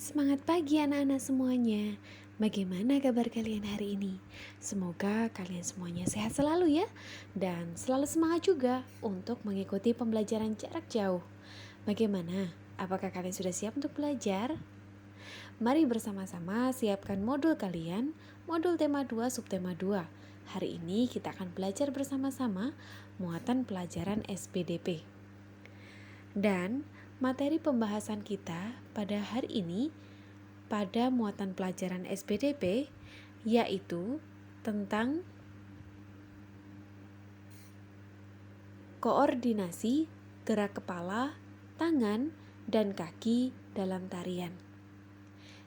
Semangat pagi anak-anak semuanya. Bagaimana kabar kalian hari ini? Semoga kalian semuanya sehat selalu ya. Dan selalu semangat juga untuk mengikuti pembelajaran jarak jauh. Bagaimana? Apakah kalian sudah siap untuk belajar? Mari bersama-sama siapkan modul kalian, modul tema 2 subtema 2. Hari ini kita akan belajar bersama-sama muatan pelajaran SPDP. Dan materi pembahasan kita pada hari ini pada muatan pelajaran SPDP yaitu tentang koordinasi gerak kepala, tangan, dan kaki dalam tarian.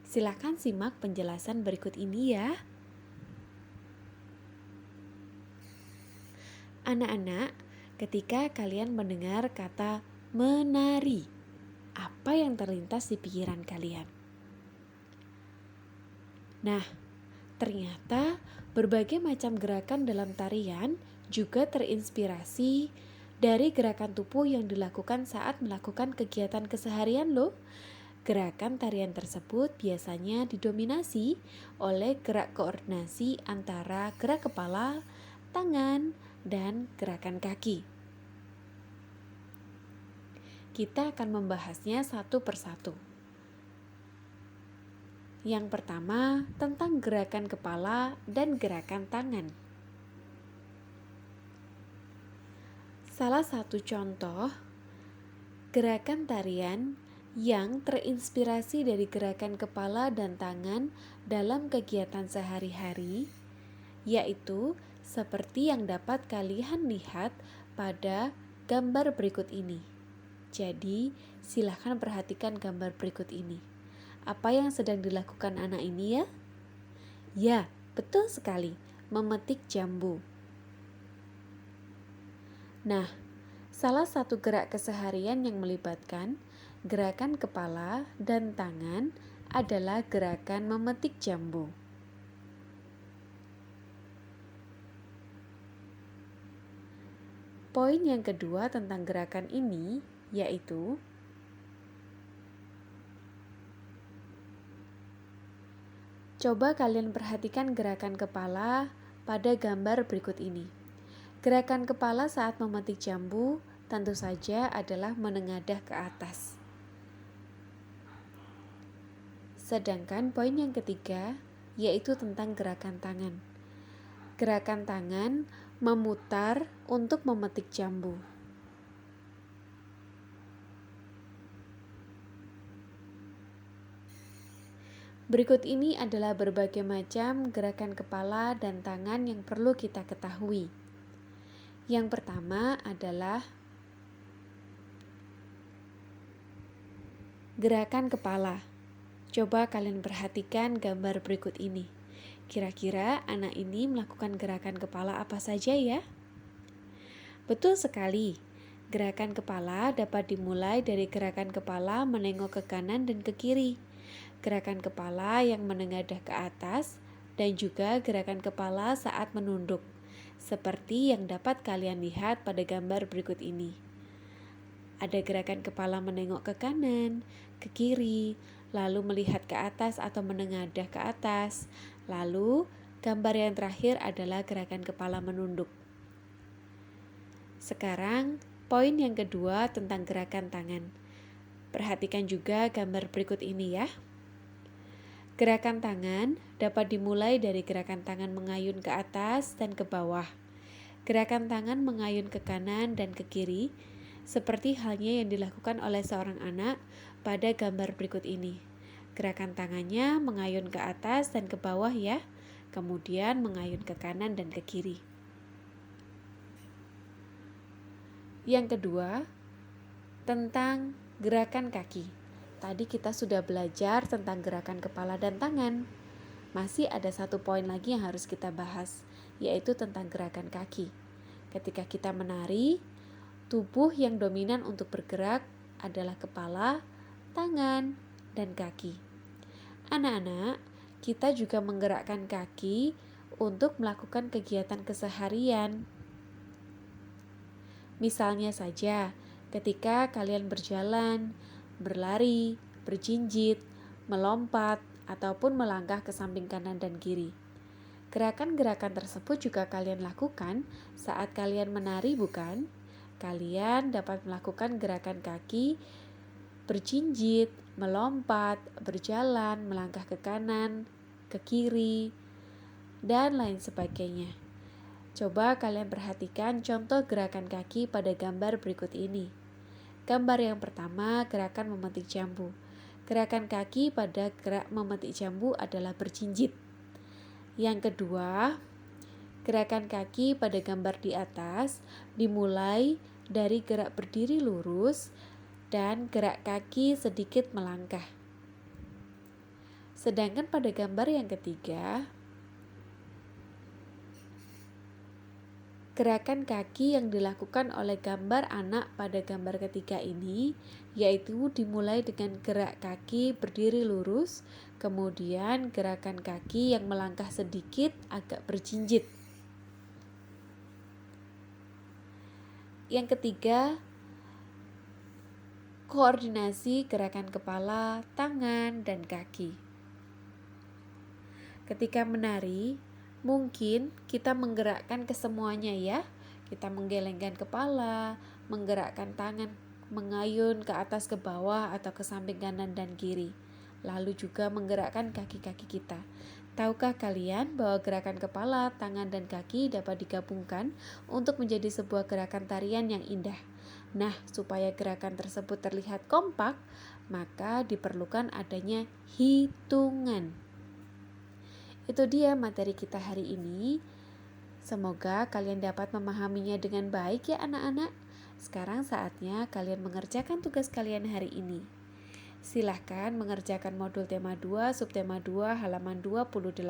Silakan simak penjelasan berikut ini ya. Anak-anak, ketika kalian mendengar kata menari, apa yang terlintas di pikiran kalian? Nah, ternyata berbagai macam gerakan dalam tarian juga terinspirasi dari gerakan tubuh yang dilakukan saat melakukan kegiatan keseharian loh. Gerakan tarian tersebut biasanya didominasi oleh gerak koordinasi antara gerak kepala, tangan, dan gerakan kaki. Kita akan membahasnya satu persatu. Yang pertama, tentang gerakan kepala dan gerakan tangan. Salah satu contoh gerakan tarian yang terinspirasi dari gerakan kepala dan tangan dalam kegiatan sehari-hari, yaitu seperti yang dapat kalian lihat pada gambar berikut ini. Jadi, silahkan perhatikan gambar berikut ini. Apa yang sedang dilakukan anak ini ya? Ya, betul sekali, memetik jambu. Nah, salah satu gerak keseharian yang melibatkan gerakan kepala dan tangan adalah gerakan memetik jambu. Poin yang kedua tentang gerakan ini yaitu coba kalian perhatikan gerakan kepala pada gambar berikut ini. Gerakan kepala saat memetik jambu tentu saja adalah menengadah ke atas. Sedangkan poin yang ketiga yaitu tentang gerakan tangan. Gerakan tangan memutar untuk memetik jambu. Berikut ini adalah berbagai macam gerakan kepala dan tangan yang perlu kita ketahui. Yang pertama adalah gerakan kepala. Coba kalian perhatikan gambar berikut ini. Kira-kira anak ini melakukan gerakan kepala apa saja ya? Betul sekali. Gerakan kepala dapat dimulai dari gerakan kepala menengok ke kanan dan ke kiri. Gerakan kepala yang menengadah ke atas dan juga gerakan kepala saat menunduk. Seperti yang dapat kalian lihat pada gambar berikut ini. Ada gerakan kepala menengok ke kanan, ke kiri, lalu melihat ke atas atau menengadah ke atas. Lalu, gambar yang terakhir adalah gerakan kepala menunduk. Sekarang, poin yang kedua tentang gerakan tangan. Perhatikan juga gambar berikut ini ya. Gerakan tangan dapat dimulai dari gerakan tangan mengayun ke atas dan ke bawah. Gerakan tangan mengayun ke kanan dan ke kiri, seperti halnya yang dilakukan oleh seorang anak pada gambar berikut ini. Gerakan tangannya mengayun ke atas dan ke bawah ya, kemudian mengayun ke kanan dan ke kiri. Yang kedua, tentang gerakan kaki. Tadi kita sudah belajar tentang gerakan kepala dan tangan. Masih ada satu poin lagi yang harus kita bahas, yaitu tentang gerakan kaki. Ketika kita menari, tubuh yang dominan untuk bergerak adalah kepala, tangan, dan kaki. Anak-anak, kita juga menggerakkan kaki untuk melakukan kegiatan keseharian. Misalnya saja, ketika kalian berjalan, berlari, berjinjit, melompat, ataupun melangkah ke samping kanan dan kiri. Gerakan-gerakan tersebut juga kalian lakukan saat kalian menari, bukan? Kalian dapat melakukan gerakan kaki berjinjit, melompat, berjalan, melangkah ke kanan, ke kiri, dan lain sebagainya. Coba kalian perhatikan contoh gerakan kaki pada gambar berikut ini. Gambar yang pertama, gerakan memetik jambu. Gerakan kaki pada gerak memetik jambu adalah berjinjit. Yang kedua, gerakan kaki pada gambar di atas dimulai dari gerak berdiri lurus dan gerak kaki sedikit melangkah. Sedangkan pada gambar yang ketiga, gerakan kaki yang dilakukan oleh gambar anak pada gambar ketiga ini yaitu dimulai dengan gerak kaki berdiri lurus, kemudian gerakan kaki yang melangkah sedikit agak berjinjit. Yang ketiga, koordinasi gerakan kepala, tangan, dan kaki. Ketika menari, mungkin kita menggerakkan kesemuanya ya. Kita menggelengkan kepala, menggerakkan tangan, mengayun ke atas ke bawah atau ke samping kanan dan kiri. Lalu juga menggerakkan kaki-kaki kita. Tahukah kalian bahwa gerakan kepala, tangan, dan kaki dapat digabungkan untuk menjadi sebuah gerakan tarian yang indah? Nah, supaya gerakan tersebut terlihat kompak, maka diperlukan adanya hitungan. Itu dia materi kita hari ini. Semoga kalian dapat memahaminya dengan baik ya anak-anak. Sekarang saatnya kalian mengerjakan tugas kalian hari ini. Silahkan mengerjakan modul tema 2, subtema 2, halaman 28.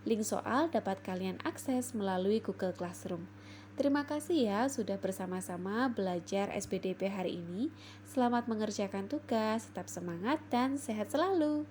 Link soal dapat kalian akses melalui Google Classroom. Terima kasih ya sudah bersama-sama belajar SPDP hari ini. Selamat mengerjakan tugas, tetap semangat dan sehat selalu.